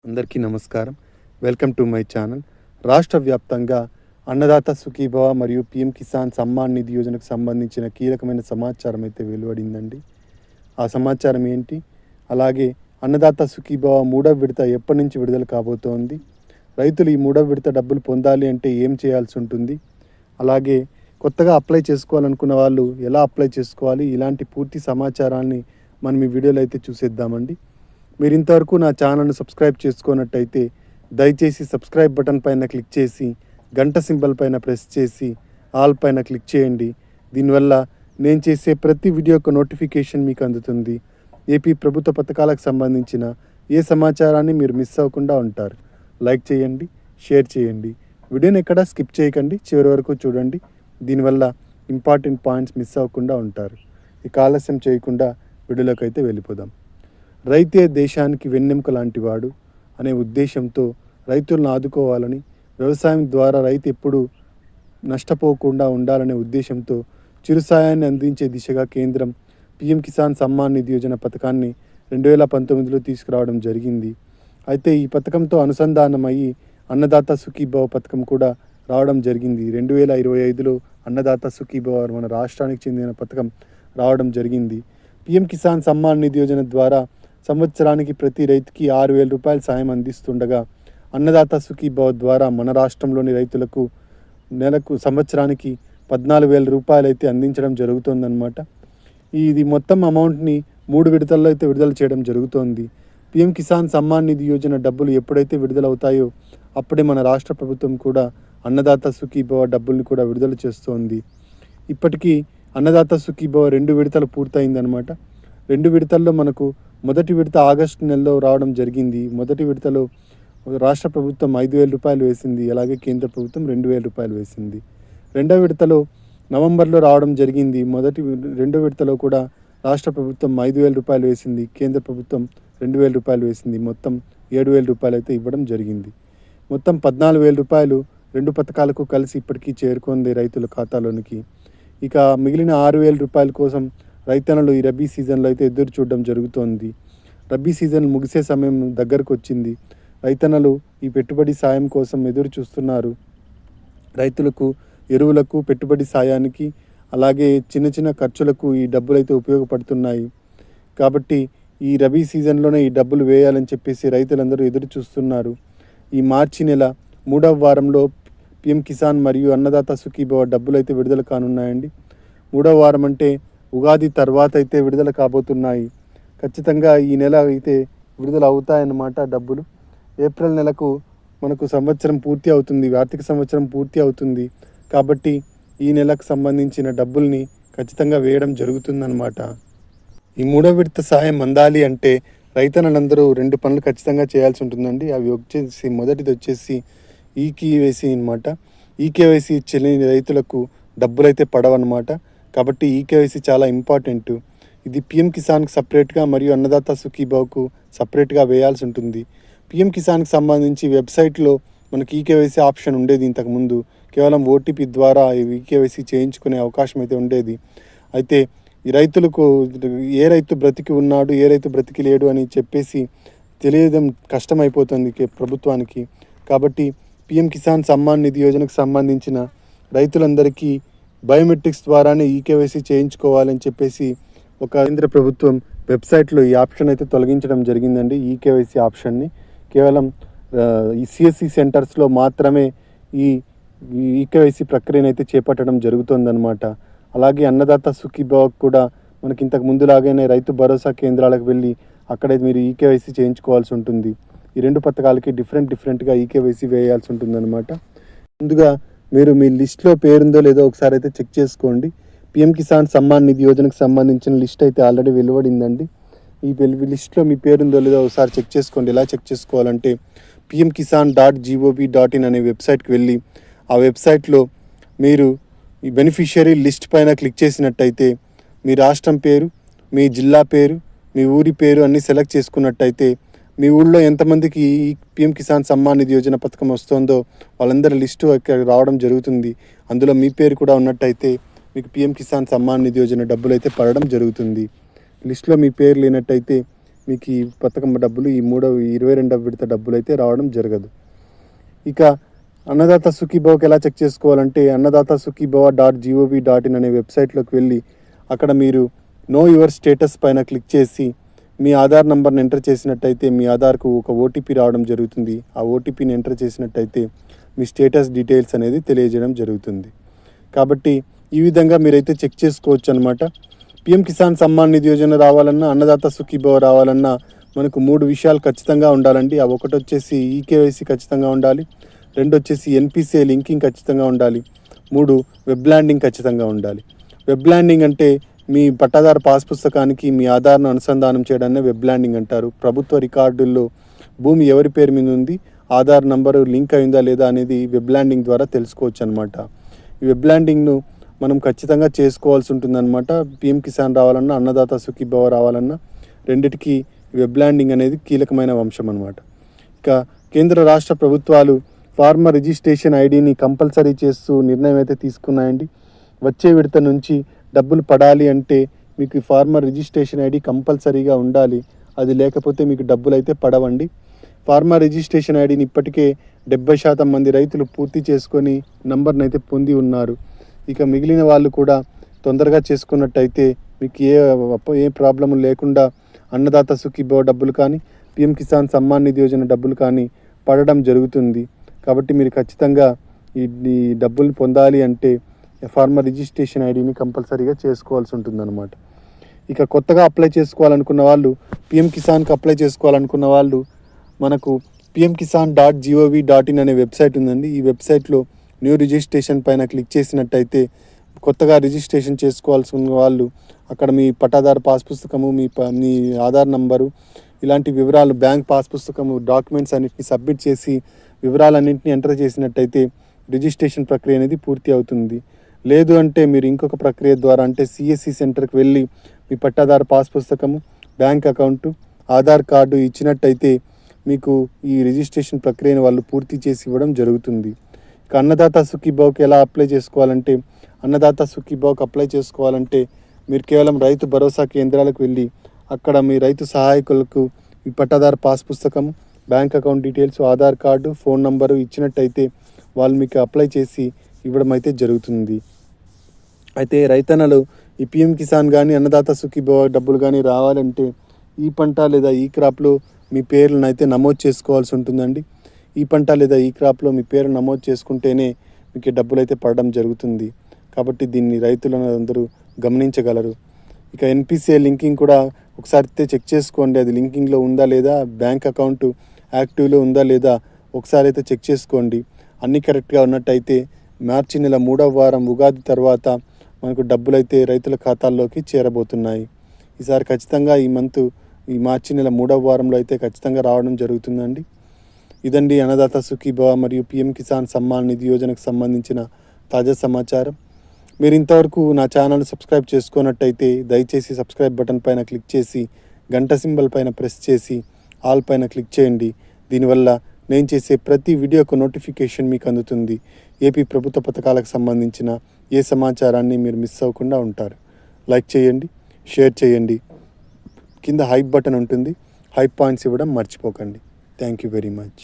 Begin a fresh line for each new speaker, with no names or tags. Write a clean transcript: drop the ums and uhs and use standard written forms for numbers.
అందరికీ నమస్కారం. Welcome to my channel. రాష్ట్ర వ్యాప్తంగా అన్నదాత సుఖీభవ మరియు పీఎం కిసాన్ సమ్మాన్ నిధి యోజనకు సంబంధించిన కీలకమైన సమాచారం అయితే వెలువడిందండి. ఆ సమాచారం ఏంటి, అలాగే అన్నదాత సుఖీభవ మూడవ విడత ఎప్పటి నుంచి విడుదల కాబోతోంది, రైతులు ఈ మూడవ విడత డబ్బులు పొందాలి అంటే ఏం చేయాల్సి ఉంటుంది, అలాగే కొత్తగా అప్లై చేసుకోవాలనుకున్న వాళ్ళు ఎలా అప్లై చేసుకోవాలి, ఇలాంటి పూర్తి సమాచారాన్ని మనం ఈ వీడియోలో అయితే చూసేద్దామండి. మీరు ఇంతవరకు నా ఛానల్ను సబ్స్క్రైబ్ చేసుకున్నట్టయితే దయచేసి సబ్స్క్రైబ్ బటన్ పైన క్లిక్ చేసి గంట సింబల్ పైన ప్రెస్ చేసి ఆల్ పైన క్లిక్ చేయండి. దీనివల్ల నేను చేసే ప్రతి వీడియో యొక్క నోటిఫికేషన్ మీకు అందుతుంది. ఏపీ ప్రభుత్వ పథకాలకు సంబంధించిన ఏ సమాచారాన్ని మీరు మిస్ అవ్వకుండా ఉంటారు. లైక్ చేయండి, షేర్ చేయండి, వీడియోని ఎక్కడా స్కిప్ చేయకండి, చివరి వరకు చూడండి. దీనివల్ల ఇంపార్టెంట్ పాయింట్స్ మిస్ అవ్వకుండా ఉంటారు. ఇక ఆలస్యం చేయకుండా వీడియోలోకి అయితే వెళ్ళిపోదాం. రైతే దేశానికి వెన్నెముక లాంటివాడు అనే ఉద్దేశంతో రైతులను ఆదుకోవాలని, వ్యవసాయం ద్వారా రైతు ఎప్పుడు నష్టపోకుండా ఉండాలనే ఉద్దేశంతో చిరు సాయాన్ని అందించే దిశగా కేంద్రం పీఎం కిసాన్ సమ్మాన్ నిధి యోజన పథకాన్ని 2019లో తీసుకురావడం జరిగింది. అయితే ఈ పథకంతో అనుసంధానమయ్యి అన్నదాత సుఖీభవ పథకం కూడా రావడం జరిగింది. 2025లో అన్నదాత సుఖీభవ మన రాష్ట్రానికి చెందిన పథకం రావడం జరిగింది. పీఎం కిసాన్ సమ్మాన్ నిధి యోజన ద్వారా సంవత్సరానికి ప్రతి రైతుకి 6,000 రూపాయల సాయం అందిస్తుండగా, అన్నదాత సుఖీభవ ద్వారా మన రాష్ట్రంలోని రైతులకు నెలకు సంవత్సరానికి 14,000 రూపాయలు అయితే అందించడం జరుగుతుందన్నమాట. ఇది మొత్తం అమౌంట్ని 3 విడతల్లో అయితే విడుదల చేయడం జరుగుతోంది. పీఎం కిసాన్ సమ్మాన్ నిధి యోజన డబ్బులు ఎప్పుడైతే విడుదలవుతాయో అప్పుడే మన రాష్ట్ర ప్రభుత్వం కూడా అన్నదాత సుఖీభవ డబ్బుల్ని కూడా విడుదల చేస్తోంది. ఇప్పటికీ అన్నదాత సుఖీభవ 2 విడతలు పూర్తయిందనమాట. 2 విడతల్లో మనకు మొదటి విడత ఆగస్టు నెలలో రావడం జరిగింది. మొదటి విడతలో రాష్ట్ర ప్రభుత్వం 5,000 రూపాయలు వేసింది, అలాగే కేంద్ర ప్రభుత్వం 2,000 రూపాయలు వేసింది. రెండవ విడతలో నవంబర్లో రావడం జరిగింది. రెండో విడతలో కూడా రాష్ట్ర ప్రభుత్వం 5,000 రూపాయలు వేసింది, కేంద్ర ప్రభుత్వం 2,000 రూపాయలు వేసింది. మొత్తం 7,000 రూపాయలు అయితే ఇవ్వడం జరిగింది. మొత్తం 14,000 రూపాయలు 2 పథకాలకు కలిసి ఇప్పటికీ చేరుకుంది రైతుల ఖాతాలోనికి. ఇక మిగిలిన 6,000 రూపాయల కోసం రైతన్నలు ఈ రబీ సీజన్లో అయితే ఎదురు చూడడం జరుగుతోంది. రబీ సీజన్ ముగిసే సమయం దగ్గరకు వచ్చింది. రైతన్నలు ఈ పెట్టుబడి సాయం కోసం ఎదురు చూస్తున్నారు. రైతులకు ఎరువులకు, పెట్టుబడి సాయానికి, అలాగే చిన్న చిన్న ఖర్చులకు ఈ డబ్బులు అయితే ఉపయోగపడుతున్నాయి. కాబట్టి ఈ రబీ సీజన్లోనే ఈ డబ్బులు వేయాలని చెప్పేసి రైతులందరూ ఎదురు చూస్తున్నారు. ఈ మార్చి నెల 3వ వారంలో పీఎం కిసాన్ మరియు అన్నదాత సుఖీభవ డబ్బులు అయితే విడుదల కానున్నాయండి. 3వ వారం అంటే ఉగాది తర్వాత అయితే విడుదల కాబోతున్నాయి. ఖచ్చితంగా ఈ నెల అయితే విడుదల అవుతాయన్నమాట డబ్బులు. ఏప్రిల్ నెలకు మనకు సంవత్సరం పూర్తి అవుతుంది, ఆర్థిక సంవత్సరం పూర్తి అవుతుంది. కాబట్టి ఈ నెలకు సంబంధించిన డబ్బుల్ని ఖచ్చితంగా వేయడం జరుగుతుందన్నమాట. ఈ 3వ విడత సాయం అందాలి అంటే రైతన్నలందరూ 2 పనులు ఖచ్చితంగా చేయాల్సి ఉంటుందండి. అవి వచ్చేసి మొదటిది వచ్చేసి ఈకేవైసీ అనమాట. ఈకేవైసీ చెల్లిన రైతులకు డబ్బులైతే పడవన్నమాట. కాబట్టి ఈకేవైసీ చాలా ఇంపార్టెంట్. ఇది పీఎం కిసాన్కి సపరేట్గా మరియు అన్నదాత సుఖీభవకు సపరేట్గా వేయాల్సి ఉంటుంది. పీఎం కిసాన్కి సంబంధించి వెబ్సైట్లో మనకి ఈకేవైసీ ఆప్షన్ ఉండేది ఇంతకుముందు. కేవలం ఓటీపీ ద్వారా ఈకేవైసీ చేయించుకునే అవకాశం అయితే ఉండేది. అయితే ఈ రైతులకు ఏ రైతు బ్రతికి ఉన్నాడు, ఏ రైతు బ్రతికి లేడు అని చెప్పేసి తెలియడం కష్టమైపోతుంది ప్రభుత్వానికి. కాబట్టి పీఎం కిసాన్ సమ్మాన్ నిధి యోజనకు సంబంధించిన రైతులందరికీ బయోమెట్రిక్స్ ద్వారానే ఈకేవైసీ చేయించుకోవాలని చెప్పేసి ఒక కేంద్ర ప్రభుత్వం వెబ్సైట్లో ఈ ఆప్షన్ అయితే తొలగించడం జరిగిందండి. ఈకేవైసీ ఆప్షన్ని కేవలం ఈ సిఎస్సి సెంటర్స్లో మాత్రమే ఈ ఈకేవైసీ ప్రక్రియను అయితే చేపట్టడం జరుగుతుందన్నమాట. అలాగే అన్నదాత సుఖీభవకు కూడా మనకి ఇంతకు ముందులాగానే రైతు భరోసా కేంద్రాలకు వెళ్ళి అక్కడే మీరు ఈకేవైసీ చేయించుకోవాల్సి ఉంటుంది. ఈ 2 పథకాలకి డిఫరెంట్గా ఈకేవైసీ వేయాల్సి ఉంటుందన్నమాట. ముందుగా మీరు మీ లిస్ట్లో పేరుందో లేదో ఒకసారి అయితే చెక్ చేసుకోండి. పీఎం కిసాన్ సమ్మాన్ నిధి యోజనకు సంబంధించిన లిస్ట్ అయితే ఆల్రెడీ వెలువడిందండి. ఈ లిస్ట్లో మీ పేరుందో లేదో ఒకసారి చెక్ చేసుకోండి. ఎలా చెక్ చేసుకోవాలంటే pmkisan.gov.in అనే వెబ్సైట్కి వెళ్ళి ఆ వెబ్సైట్లో మీరు ఈ బెనిఫిషియరీ లిస్ట్ పైన క్లిక్ చేసినట్టయితే మీ రాష్ట్రం పేరు, మీ జిల్లా పేరు, మీ ఊరి పేరు అన్నీ సెలెక్ట్ చేసుకున్నట్టయితే మీ ఊళ్ళో ఎంతమందికి ఈ పీఎం కిసాన్ సమ్మాన్ నిధి యోజన పథకం వస్తుందో వాళ్ళందరి లిస్టు రావడం జరుగుతుంది. అందులో మీ పేరు కూడా ఉన్నట్టయితే మీకు పీఎం కిసాన్ సమ్మాన్ నిధి యోజన డబ్బులు అయితే పడడం జరుగుతుంది. లిస్టులో మీ పేరు లేనట్టయితే మీకు ఈ పథకం డబ్బులు ఈ 22వ విడత డబ్బులు అయితే రావడం జరగదు. ఇక అన్నదాత సుఖీభవకి ఎలా చెక్ చేసుకోవాలంటే అన్నదాత సుఖీభవ.gov.in అనే వెబ్సైట్లోకి వెళ్ళి అక్కడ మీరు నో యువర్ స్టేటస్ పైన క్లిక్ చేసి మీ ఆధార్ నంబర్ని ఎంటర్ చేసినట్టయితే మీ ఆధార్కు ఒక ఓటీపీ రావడం జరుగుతుంది. ఆ ఓటీపీని ఎంటర్ చేసినట్టయితే మీ స్టేటస్ డీటెయిల్స్ అనేది తెలియజేయడం జరుగుతుంది. కాబట్టి ఈ విధంగా మీరైతే చెక్ చేసుకోవచ్చు అనమాట. పిఎం కిసాన్ సమ్మాన్ నిధి యోజన రావాలన్నా, అన్నదాత సుఖీభవ రావాలన్నా మనకు 3 విషయాలు ఖచ్చితంగా ఉండాలండి. ఆ ఒకటి వచ్చేసి ఈకేవైసీ ఖచ్చితంగా ఉండాలి, 2 వచ్చేసి ఎన్పిసిఐ లింకింగ్ ఖచ్చితంగా ఉండాలి, 3 వెబ్ ల్యాండింగ్ ఖచ్చితంగా ఉండాలి. వెబ్ ల్యాండింగ్ అంటే మీ పట్టాదారు పాస్ పుస్తకానికి మీ ఆధార్ను అనుసంధానం చేయడాన్ని వెబ్ ల్యాండింగ్ అంటారు. ప్రభుత్వ రికార్డుల్లో భూమి ఎవరి పేరు మీద ఉంది, ఆధార్ నంబరు లింక్ అయిందా లేదా అనేది వెబ్ ల్యాండింగ్ ద్వారా తెలుసుకోవచ్చు అనమాట. ఈ వెబ్ ల్యాండింగ్ను మనం ఖచ్చితంగా చేసుకోవాల్సి ఉంటుందన్నమాట. పిఎం కిసాన్ రావాలన్నా, అన్నదాత సుఖీభవ రావాలన్నా రెండిటికి వెబ్ ల్యాండింగ్ అనేది కీలకమైన అంశం అనమాట. ఇక కేంద్ర రాష్ట్ర ప్రభుత్వాలు ఫార్మర్ రిజిస్ట్రేషన్ ఐడిని కంపల్సరీ చేస్తూ నిర్ణయం అయితే తీసుకున్నాయండి. వచ్చే విడత నుంచి డబ్బులు పడాలి అంటే మీకు ఫార్మర్ రిజిస్ట్రేషన్ ఐడి కంపల్సరీగా ఉండాలి. అది లేకపోతే మీకు డబ్బులు అయితే పడవండి. ఫార్మర్ రిజిస్ట్రేషన్ ఐడిని ఇప్పటికే 70% మంది రైతులు పూర్తి చేసుకొని నంబర్ని అయితే పొంది ఉన్నారు. ఇక మిగిలిన వాళ్ళు కూడా తొందరగా చేసుకున్నట్టయితే మీకు ఏ ప్రాబ్లం లేకుండా అన్నదాత సుఖీభవ డబ్బులు కానీ, పిఎం కిసాన్ సమ్మాన్ నిధి యోజన డబ్బులు కానీ పడడం జరుగుతుంది. కాబట్టి మీరు ఖచ్చితంగా ఈ డబ్బులు పొందాలి అంటే ఫార్మర్ రిజిస్ట్రేషన్ ఐడిని కంపల్సరీగా చేసుకోవాల్సి ఉంటుందన్నమాట. ఇక కొత్తగా అప్లై చేసుకోవాలనుకున్న వాళ్ళు, పిఎం కిసాన్కి అప్లై చేసుకోవాలనుకున్న వాళ్ళు మనకు pmkisan.gov.in అనే వెబ్సైట్ ఉందండి. ఈ వెబ్సైట్లో న్యూ రిజిస్ట్రేషన్ పైన క్లిక్ చేసినట్టయితే కొత్తగా రిజిస్ట్రేషన్ చేసుకోవాల్సిన వాళ్ళు అక్కడ మీ పట్టాదారు పాస్ పుస్తకము, మీ ఆధార్ నంబరు, ఇలాంటి వివరాలు, బ్యాంక్ పాస్ పుస్తకము, డాక్యుమెంట్స్ అన్నింటినీ సబ్మిట్ చేసి వివరాలన్నింటినీ ఎంటర్ చేసినట్టయితే రిజిస్ట్రేషన్ ప్రక్రియ అనేది పూర్తి అవుతుంది. లేదు అంటే మీరు ఇంకొక ప్రక్రియ ద్వారా అంటే సిఎస్సి సెంటర్కి వెళ్ళి మీ పట్టాదారు పాస్ పుస్తకము, బ్యాంక్ అకౌంటు, ఆధార్ కార్డు ఇచ్చినట్టయితే మీకు ఈ రిజిస్ట్రేషన్ ప్రక్రియను వాళ్ళు పూర్తి చేసి ఇవ్వడం జరుగుతుంది. ఇక అన్నదాత సుఖీభవకి ఎలా అప్లై చేసుకోవాలంటే అన్నదాత సుఖీభవకి అప్లై చేసుకోవాలంటే మీరు కేవలం రైతు భరోసా కేంద్రాలకు వెళ్ళి అక్కడ మీ రైతు సహాయకులకు మీ పట్టాదారు పాస్ పుస్తకము, bank account details, Aadhaar card, phone number ఇచ్చినట్టయితే వాళ్ళు మీకు అప్లై చేసి ఇవ్వడం అయితే జరుగుతుంది. అయితే రైతన్నలు ఈ పిఎం కిసాన్ కానీ, అన్నదాత సుఖీభవ డబ్బులు కానీ రావాలంటే ఈ పంట లేదా ఈ క్రాప్లో మీ పేర్లను అయితే నమోదు చేసుకోవాల్సి ఉంటుందండి. ఈ పంట లేదా ఈ క్రాప్లో మీ పేరు నమోదు చేసుకుంటేనే మీకు డబ్బులు అయితే పడడం జరుగుతుంది. కాబట్టి దీన్ని రైతులను అందరూ గమనించగలరు. ఇక ఎన్పిసిఐ లింకింగ్ కూడా ఒకసారి చెక్ చేసుకోండి. అది లింకింగ్లో ఉందా లేదా, బ్యాంక్ అకౌంట్ యాక్టివ్లో ఉందా లేదా ఒకసారి అయితే చెక్ చేసుకోండి. అన్నీ కరెక్ట్గా ఉన్నట్టయితే మార్చి నెల 3వ వారం ఉగాది తర్వాత మనకు డబ్బులు అయితే రైతుల ఖాతాల్లోకి చేరబోతున్నాయి. ఈసారి ఖచ్చితంగా ఈ మార్చి నెల 3వ వారంలో అయితే ఖచ్చితంగా రావడం జరుగుతుందండి. ఇదండి అన్నదాత సుఖీభవ మరియు పిఎం కిసాన్ సమ్మాన్ నిధి యోజనకు సంబంధించిన తాజా సమాచారం. మీరు ఇంతవరకు నా ఛానల్ సబ్స్క్రైబ్ చేసుకున్నట్టయితే దయచేసి సబ్స్క్రైబ్ బటన్ పైన క్లిక్ చేసి గంట సింబల్ పైన ప్రెస్ చేసి ఆల్ పైన క్లిక్ చేయండి. దీనివల్ల నేను చేసే ప్రతి వీడియోకు నోటిఫికేషన్ మీకు అందుతుంది. ఏపీ ప్రభుత్వ పథకాలకు సంబంధించిన ఏ సమాచారాన్ని మీరు మిస్ అవ్వకుండా ఉంటారు. లైక్ చేయండి, షేర్ చేయండి, కింద హైప్ బటన్ ఉంటుంది, హైప్ పాయింట్స్ ఇవ్వడం మర్చిపోకండి. Thank you very much.